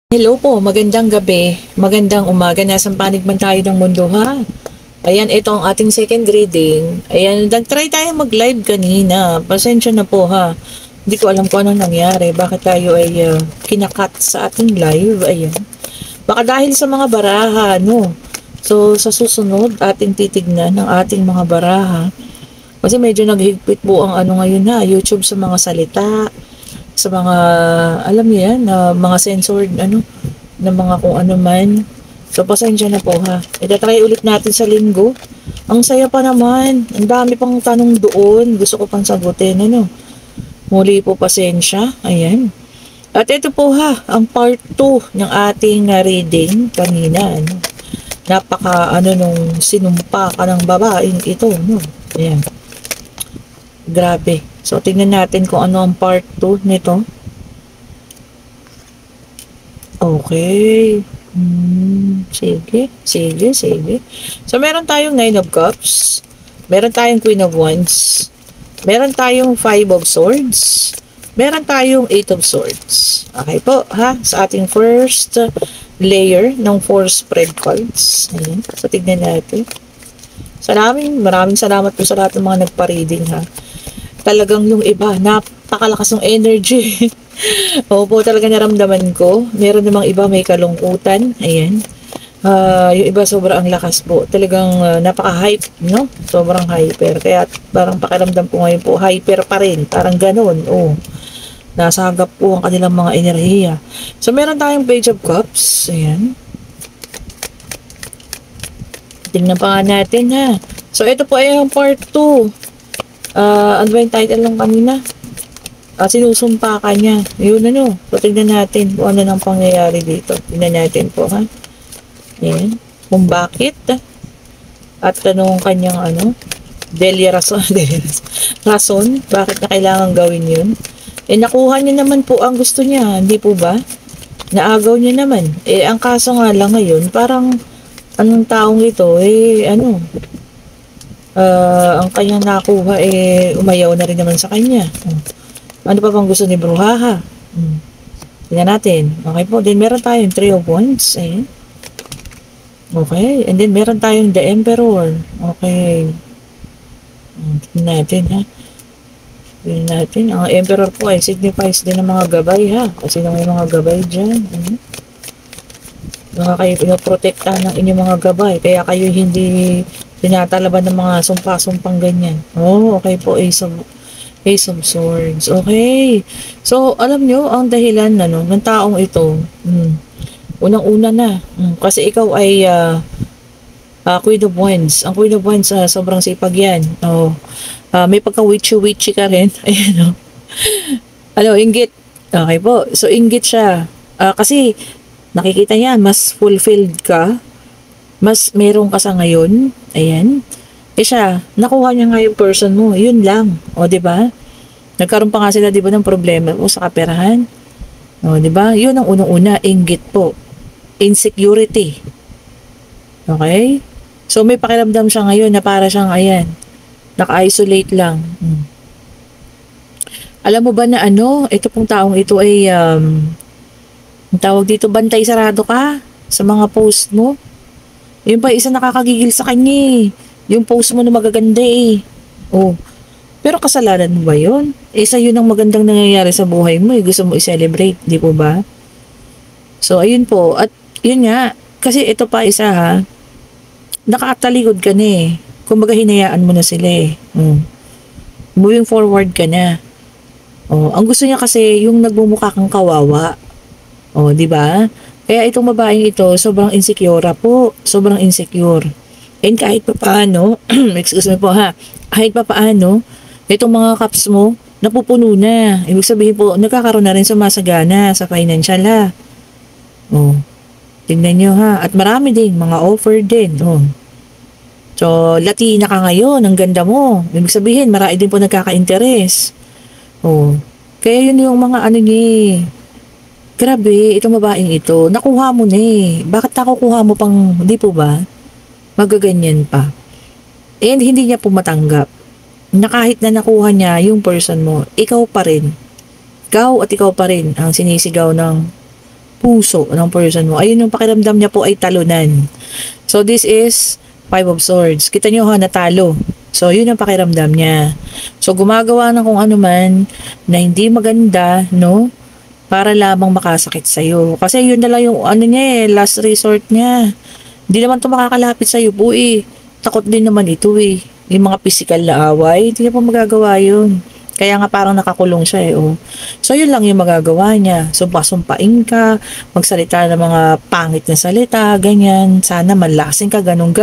Hello po, magandang gabi, magandang umaga, nasa panig man tayo ng mundo ha. Ayan, ito ang ating second reading. Ayan, nag-try tayo mag-live kanina, pasensya na po ha. Hindi ko alam kung anong nangyari, bakit tayo ay kinakat sa ating live, ayan. Baka dahil sa mga baraha, no? So, sa susunod, ating titignan ng ating mga baraha. Kasi medyo naghigpit po ang ano ngayon ha, YouTube sa mga salita, sa mga, alam niyo yan, na mga censored, ano, na mga kung ano man. So, pasensya na po ha. Itatry ulit natin sa linggo. Ang saya pa naman. Ang dami pang tanong doon. Gusto ko pang sagutin, ano. Muli po, pasensya. Ayan. At ito po ha, ang part 2 ng ating reading kanina, ano. Napaka, ano, nung sinumpa ka ng babaeng ito, no. Ayan. Grabe. So, tingnan natin kung ano ang part 2 nito. Okay. Sige. So, meron tayong 9 of Cups. Meron tayong Queen of Wands. Meron tayong 5 of Swords. Meron tayong 8 of Swords. Okay po, ha? Sa ating first layer ng 4 spread cards. Ayan. So, tignan natin. Maraming salamat po sa lahat ng mga nagpa-reading, ha? Talagang yung iba, napakalakas ng energy. Opo, talaga naramdaman ko. Meron namang iba may kalungkutan. Ayan. Yung iba sobrang lakas po. Talagang napaka-hype, no? Sobrang hyper. Kaya parang pakiramdam ko ngayon po, hyper pa rin. Parang ganun. Oh. Nasagap po ang kanilang mga enerhiya. So, meron tayong Page of Cups. Ayan. Tingnan pa nga natin, ha. So, ito po ay yung part 2. Ano ba yung title lang kanina? Sinusumpa ka niya. Yun ano. So, tignan natin kung ano nang pangyayari dito. Tignan natin po, ha? Yan. Kung bakit. At anong kanyang ano? Rason. Rason. Bakit na kailangan gawin yun? Nakuha niya naman po ang gusto niya. Hindi po ba? Naagaw niya naman. Ang kaso nga lang ngayon, parang anong taong ito, ang kanyang nakuha umayaw na rin naman sa kanya. Ano pa bang gusto ni Bruhaha? Tingnan natin. Okay po. Then meron tayong 3 of Wands. Ayan. Okay. And then meron tayong the Emperor. Okay. Tingnan natin, ha. Tingnan natin. Ang Emperor po ay signifies din ng mga gabay, ha. Kasi may mga gabay dyan. Baka kayo pinoprotektahan ng inyong mga gabay. Kaya kayo hindi tinatalaban ng mga sumpa-sumpang ganyan. Oh, okay po. Ace of Swords. Okay. So, alam nyo, ang dahilan ng taong ito, unang-una na. Kasi ikaw ay Queen of Wands. Ang Queen of Wands, sobrang sipag yan. Oh, may pagka-witchy-witchy ka rin. Ayan, ano, inggit. Okay po. So, inggit siya. Kasi, nakikita niya, mas fulfilled ka. Mas meron ka sa ngayon. Ayan. Siya, nakuha niya nga yung person mo. Yun lang. O, diba? Nagkaroon pa nga sila, diba, ng problema o sa kaperahan. O, diba? Yun ang unang-una, inggit po. Insecurity. Okay? So, may pakiramdam siya ngayon na para siyang, ayan, naka-isolate lang. Alam mo ba na ito pong taong ito ay, ang tawag dito, bantay sarado ka sa mga post mo. Yun pa, isa nakakagigil sa kanya. Yung post mo na magaganda Oh. Pero kasalanan mo ba yun? Isa yun ang magandang nangyayari sa buhay mo. Gusto mo i-celebrate, di po ba? So, ayun po. At yun nga, kasi ito pa isa ha, nakatalikod ka na Kumbaga hinayaan mo na sila Moving forward ka na. Ang gusto niya kasi yung nagmumukha kang kawawa. Di ba? Kaya itong babaeng ito, sobrang insecure po. Sobrang insecure. And kahit pa paano, excuse me po ha, kahit pa paano, itong mga cups mo, napupuno na. Ibig sabihin po, nagkakaroon na rin sumasagana sa financial ha. Tingnan nyo ha. At marami din, mga offer din. So, Latina ka ngayon, ang ganda mo. Ibig sabihin, marami din po nagkaka-interest. Kaya yun yung mga niya grabe, itong babaeng ito, nakuha mo na Bakit nakukuha mo pang, di po ba? Magaganyan pa. And hindi niya po matanggap na kahit na nakuha niya yung person mo, ikaw pa rin. Ikaw at ikaw pa rin ang sinisigaw ng puso ng person mo. Ayun yung pakiramdam niya po ay talunan. So, this is Five of Swords. Kita nyo ha, natalo. So, yun ang pakiramdam niya. So, gumagawa ng kung ano man na hindi maganda, no? Para lamang makasakit sa'yo. Kasi yun na lang yung ano niya last resort niya. Hindi naman ito makakalapit sa'yo po eh. Takot din naman ito eh. Yung mga physical na away, hindi niya pa magagawa yun. Kaya nga parang nakakulong siya eh. Oh. So, yun lang yung magagawa niya. Sumpa-sumpain ka, magsalita ng mga pangit na salita, ganyan. Sana manlasing ka, ganun.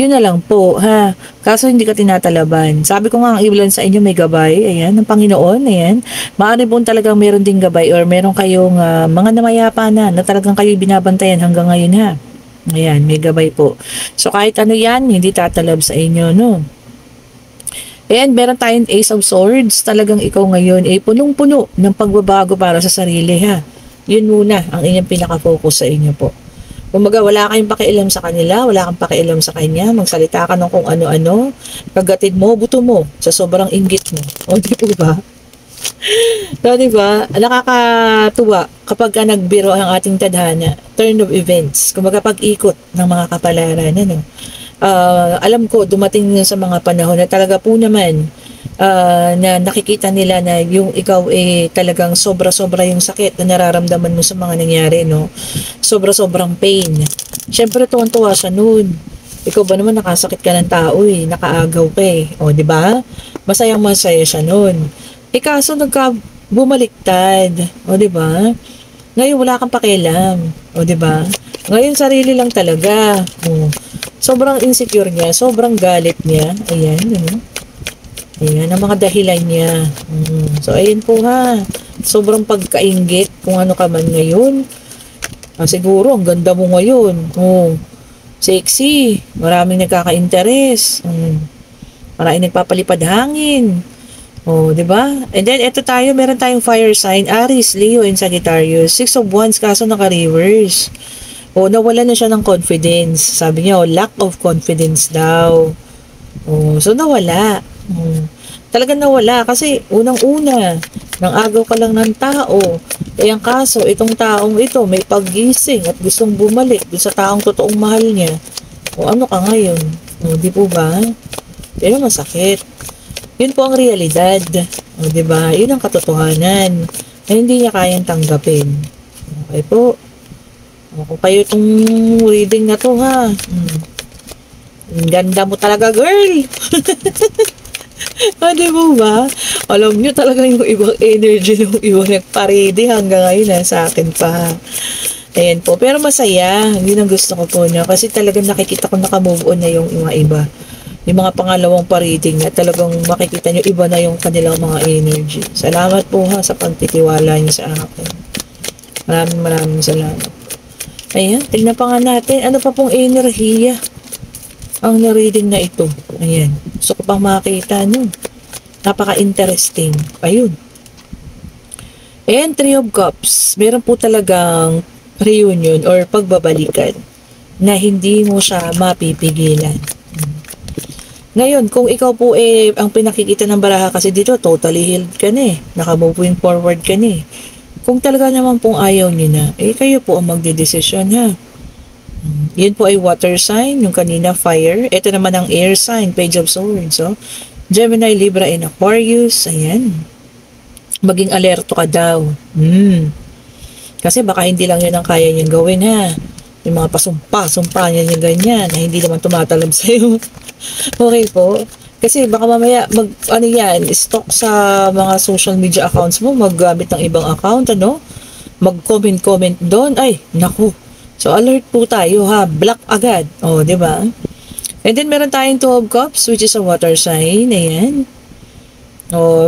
Yun na lang po, ha. Kaso hindi ka tinatalaban. Sabi ko nga, ang ilan sa inyo may gabay. Ayan, ng Panginoon, ayan. Maaari po talagang meron ding gabay or meron kayong mga namayapa na talagang kayo binabantayan hanggang ngayon, ha. Ayan, may gabay po. So, kahit ano yan, hindi tatalab sa inyo, no. And meron tayong Ace of Swords. Talagang ikaw ngayon ay punong-puno ng pagbabago para sa sarili, ha. Yun muna ang inyong pinaka-focus sa inyo po. Kumaga, wala kayong pakialam sa kanila, wala kang pakialam sa kanya, magsalita ka ng kung ano-ano, kagatid mo, buto mo, sa sobrang inggit mo. O, di po ba? So, di ba? Nakakatuwa kapag ka nagbiro ang ating tadhana, turn of events, kumaga pag-ikot ng mga kapalaran, ano. Alam ko dumating sa mga panahon na talaga po naman na nakikita nila na yung ikaw talagang sobra-sobra yung sakit na nararamdaman mo sa mga nangyari, no? Sobra-sobrang pain. Siyempre tuwan-tuwa siya noon. Ikaw ba naman nakasakit ka ng tao nakaagaw ka O, di ba? Masayang-masaya siya noon. Kaso bumaliktad. O, di ba? Ngayon wala kang pakialam. O, di ba? Ngayon sarili lang talaga. O. Sobrang insecure niya, sobrang galit niya. Ayan, ayan, ang mga dahilan niya. So, ayan po ha. Sobrang pagkainggit kung ano ka man ngayon. Siguro, ang ganda mo ngayon. Sexy. Maraming nagkaka-interes. Maraming nagpapalipad hangin. Di ba? And then, eto tayo, meron tayong fire sign. Aries, Leo, and Sagittarius. 6 of Wands, kaso naka-reverse. Nawala na siya ng confidence. Sabi niya, lack of confidence daw. So nawala. Talagang nawala kasi unang-una, nang agaw ka lang ng tao. Ang kaso, itong taong ito may paggising at gustong bumalik dun sa taong totoong mahal niya. Ano ka ngayon? Di po ba? Pero masakit. Yun po ang realidad. Di ba? Yun ang katotohanan na hindi niya kayang tanggapin. Okay po. Kung kayo itong reading na to ha. Ang ganda mo talaga, girl. Di mo ba? Alam nyo talaga yung ibang energy ng ibang nagpa-ready hanggang ngayon sa akin pa. Ayan po. Pero masaya. Yun ang gusto ko po niya. Kasi talagang nakikita ko nakamove on na yung mga iba. Yung mga pangalawang pa-reading na talagang makikita nyo iba na yung kanilang mga energy. Salamat po ha sa pagtitiwala nyo sa akin. Maraming salamat. Ayan, tignan pa nga natin. Ano pa pong enerhiya ang na-reading na ito? Ayan. Gusto ko pang makita nyo. Napaka-interesting. Ayun. Ayan, Three of Cups. Meron po talagang reunion or pagbabalikan na hindi mo siya mapipigilan. Ngayon, kung ikaw po ang pinakikita ng baraha kasi dito, totally healed ka na Naka-moving forward ka na Kung talaga naman pong ayaw niyo na, kayo po ang magdedesisyon ha. Yun po ay water sign, yung kanina fire. Ito naman ang air sign, Page of Swords. So, Gemini, Libra, and Aquarius. Ayan. Maging alerto ka daw. Kasi baka hindi lang yun ang kaya niyang gawin ha. Yung mga pasumpa niya yung ganyan na hindi naman tumatalab sa'yo. Okay po. Kasi baka mamaya stalk sa mga social media accounts mo, maggamit ng ibang account, mag-comment doon. Ay, naku. So, alert po tayo ha. Block agad. Di ba? And then, meron tayong Two of Cups, which is a water sign. Ayan.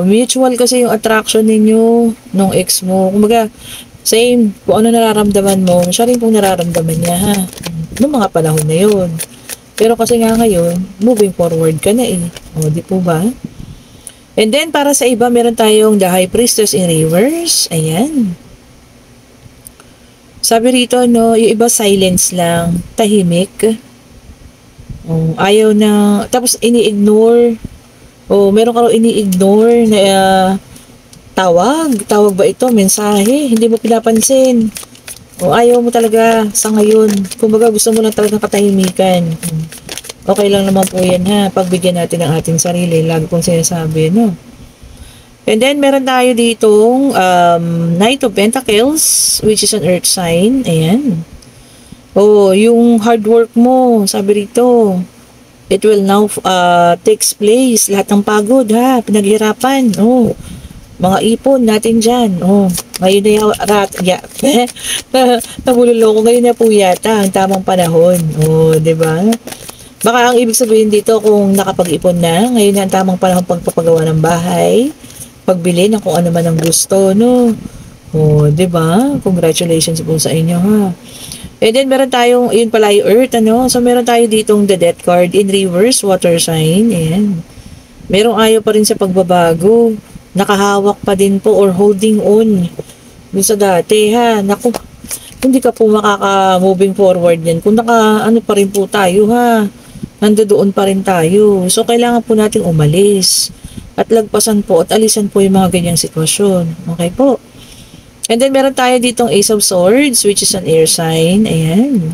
Mutual kasi yung attraction ninyo nung ex mo. Kumbaga, same. Kung ano nararamdaman mo, siya rin pong nararamdaman niya ha. Noong mga panahon na yun. Pero kasi nga ngayon, moving forward ka na di po ba? And then, para sa iba, meron tayong the High Priestess in reverse. Ayan. Sabi rito, yung iba silence lang, tahimik. Ayaw na, tapos ini-ignore. Meron ka raw ini-ignore na tawag ba ito, mensahe, hindi mo pinapansin. O ayaw mo talaga sa ngayon. Kumbaga gusto mo lang talaga katahimikan. Okay lang naman po yan ha. Pagbigyan natin ng ating sarili. Lagi kong sinasabi, no? And then, meron tayo ditong Knight of Pentacles, which is an earth sign. Ayan. Oh, yung hard work mo, sabi rito, it will now takes place. Lahat ng pagod, ha? Pinaghirapan. Oh, mga ipon natin dyan. Oh, ngayon na yung nabulolo ko. Ngayon na po yata ang tamang panahon. Oh, diba? Baka ang ibig sabihin dito kung nakapag-ipon na, ngayon na ang tamang panahon pagpapagawa ng bahay, pagbili ng kung ano man ang gusto, no? Oh, 'di ba? Congratulations po sa inyo, ha. And then meron tayong yun pala yung earth, ano? So meron tayo ditong the death card in reverse, water sign. Ayan. Merong ayaw pa rin sa pagbabago. Nakahawak pa din po or holding on dun sa dati, ha. Naku, hindi ka po makaka-moving forward yan. Kung ano pa rin po tayo, ha. Nandoon pa rin tayo. So kailangan po nating umalis at lagpasan po at alisan po yung mga ganyang sitwasyon. Okay po. And then meron tayo ditong Ace of Swords, which is an air sign. Ayan.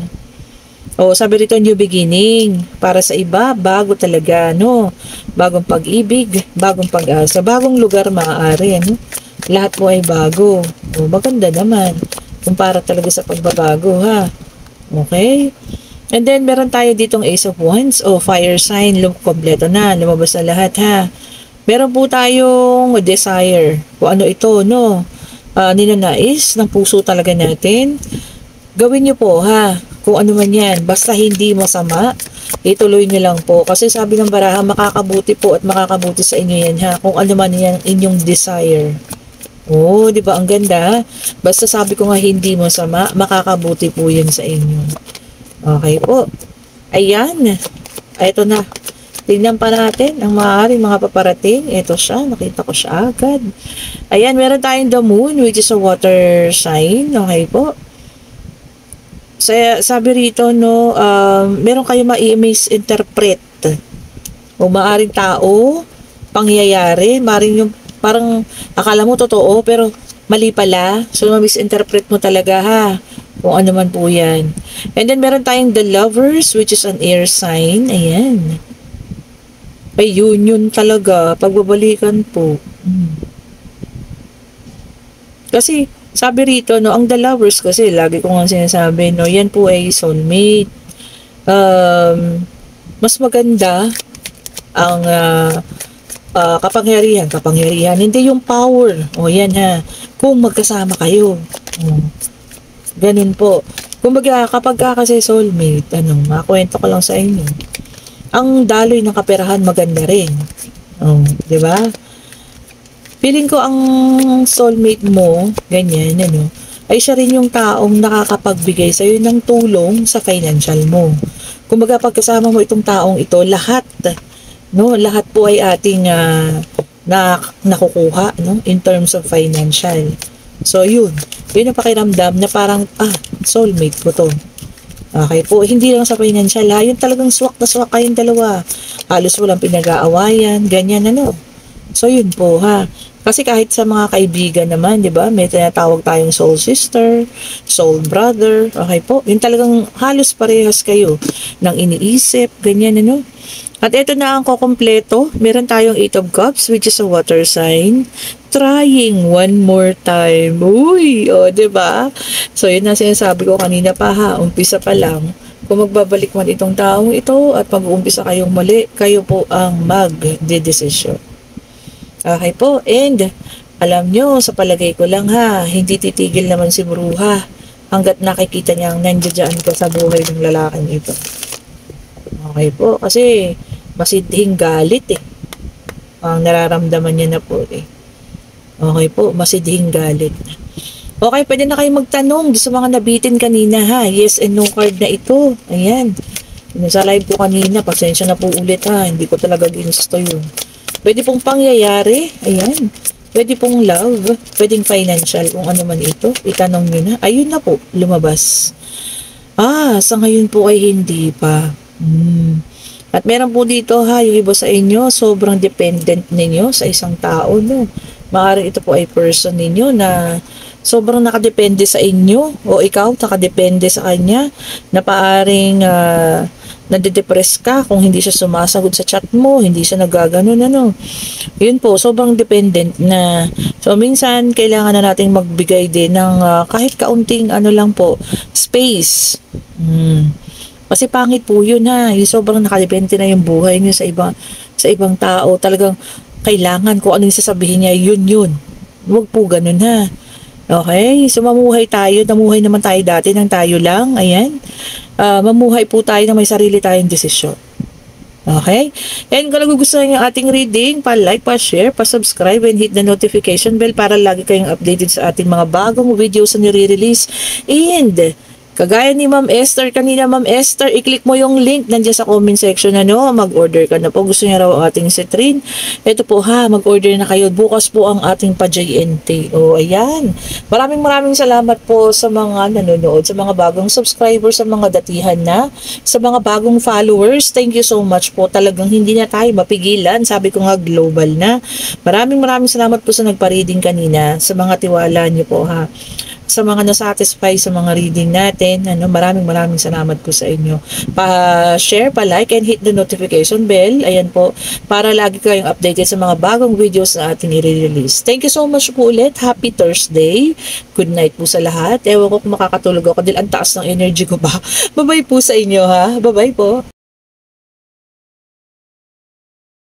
O, sabi rito, new beginning. Para sa iba, bago talaga, no? Bagong pag-ibig, bagong pag-asa, bagong lugar maaari, ano? Lahat po ay bago. O, maganda naman. Kumpara talaga sa pagbabago, ha? Okay? And then, meron tayo ditong Ace of Wands, o fire sign, kompleto na, lumabas na lahat, ha? Meron po tayong desire. Kung ano ito, no? Ninanais ng puso talaga natin. Gawin nyo po, ha? Kung ano man yan. Basta hindi masama, ituloy nyo lang po. Kasi sabi ng baraha, makakabuti po at makakabuti sa inyo yan, ha? Kung ano man yan inyong desire. Oh, di ba? Ang ganda. Basta sabi ko nga hindi masama, makakabuti po yan sa inyo. Okay po. Ayan. Ito na. Tingnan pa natin ang maaaring mga paparating. Ito siya. Nakita ko siya agad. Ayan, meron tayong the moon, which is a water sign. Okay po. Sabi rito, no, meron kayo ma-misinterpret. O maaaring tao, pangyayari, maaaring yung parang akala mo totoo, pero mali pala. So, ma-misinterpret mo talaga, ha? Kung ano man po yan. And then, meron tayong the lovers, which is an air sign. Ayan. Ay, union talaga. Pagbabalikan po. Kasi, sabi rito, no, ang the lovers kasi, lagi ko nga sinasabi, no, yan po ay soulmate. Mas maganda ang kapangyarihan. Hindi yung power. O, yan ha. Kung magkasama kayo. Ganun po. Kumbaga, kapag kasi soulmate, makwento ko lang sa inyo. Ang daloy ng kaperahan maganda rin. Di ba? Feeling ko ang soulmate mo, ganyan, ay siya rin yung taong nakakapagbigay sa'yo ng tulong sa financial mo. Kumbaga, pagkasama mo itong taong ito, lahat po ay ating nakukuha, in terms of financial. So, yun ang pakiramdam na parang, soulmate ko to. Okay po, hindi lang sa financial, ha? Yun talagang swak na swak kayong dalawa. Halos walang pinag-aawayan, ganyan, So, yun po, ha? Kasi kahit sa mga kaibigan naman, di ba? May tinatawag tayong soul sister, soul brother, okay po? Yun talagang halos parehas kayo ng iniisip, ganyan, At ito na ang kukumpleto. Meron tayong 8 of Cups, which is a water sign. Trying one more time. Uy, diba? So, yun na sinasabi ko kanina pa, ha. Umpisa pa lang. Kung magbabalik man itong taong ito at mag-uumpisa kayong mali, kayo po ang mag-de-decision. Okay po. And, alam nyo, sa palagay ko lang, ha, hindi titigil naman si Bruha hanggat nakikita niya ang nandiyan ka sa buhay ng lalaking ito. Okay po. Kasi, masidhing galit, ang nararamdaman niya na po, Okay po, masidhing galit. Okay, pwede na kayo magtanong sa mga nabitin kanina, ha. Yes and no card na ito. Ayan. Sa live ko kanina, pasensya na po ulit, ha. Hindi ko talaga ginusto yun. Pwede pong pangyayari. Ayan. Pwede pong love. Pwedeng financial. Kung ano man ito. Itanong nyo na. Ayun na po. Lumabas. Sa ngayon po ay hindi pa. At meron po dito, ha, yung iba sa inyo, sobrang dependent ninyo sa isang tao, Maaaring ito po ay person ninyo na sobrang nakadepende sa inyo o ikaw nakadepende sa kanya na paaring nade-depress ka kung hindi siya sumasagot sa chat mo, hindi siya nagaganon ano. Yun po, sobrang dependent na. So minsan kailangan na nating magbigay din ng kahit kaunting ano lang po, space. Kasi pangit po yun ha. Yung sobrang nakadepende na yung buhay niyo sa ibang tao. Talagang kailangan kung ano yung sasabihin niya, yun. Huwag po ganun ha. Okay? So mamuhay tayo. Namuhay naman tayo dati ng tayo lang. Ayan. Mamuhay po tayo na may sarili tayong desisyon. Okay? And kung nagugustuhan niyo yung ating reading, pa-like, pa-share, pa-subscribe, and hit the notification bell para lagi kayong updated sa ating mga bagong videos na nire-release. And kagaya ni Ma'am Esther, kanina Ma'am Esther, i-click mo yung link nandiyan sa comment section mag-order ka na po. Gusto niya raw ang ating citrine. Ito po ha, mag-order na kayo. Bukas po ang ating pa-JNT. O, ayan. Maraming salamat po sa mga nanonood, sa mga bagong subscribers, sa mga datihan na, sa mga bagong followers. Thank you so much po. Talagang hindi na tayo mapigilan. Sabi ko nga, global na. Maraming salamat po sa nagpa-reading kanina, sa mga tiwala niyo po ha. Sa mga nasatisfy sa mga reading natin, maraming salamat po sa inyo. Pa-share, pa-like, and hit the notification bell. Ayan po, para lagi kayong updated sa mga bagong videos na ating i-release. Thank you so much po ulit. Happy Thursday. Good night po sa lahat. Ewan ko kung makakatulog ako dahil ang taas ng energy ko ba. Bye-bye po sa inyo ha. Bye-bye po.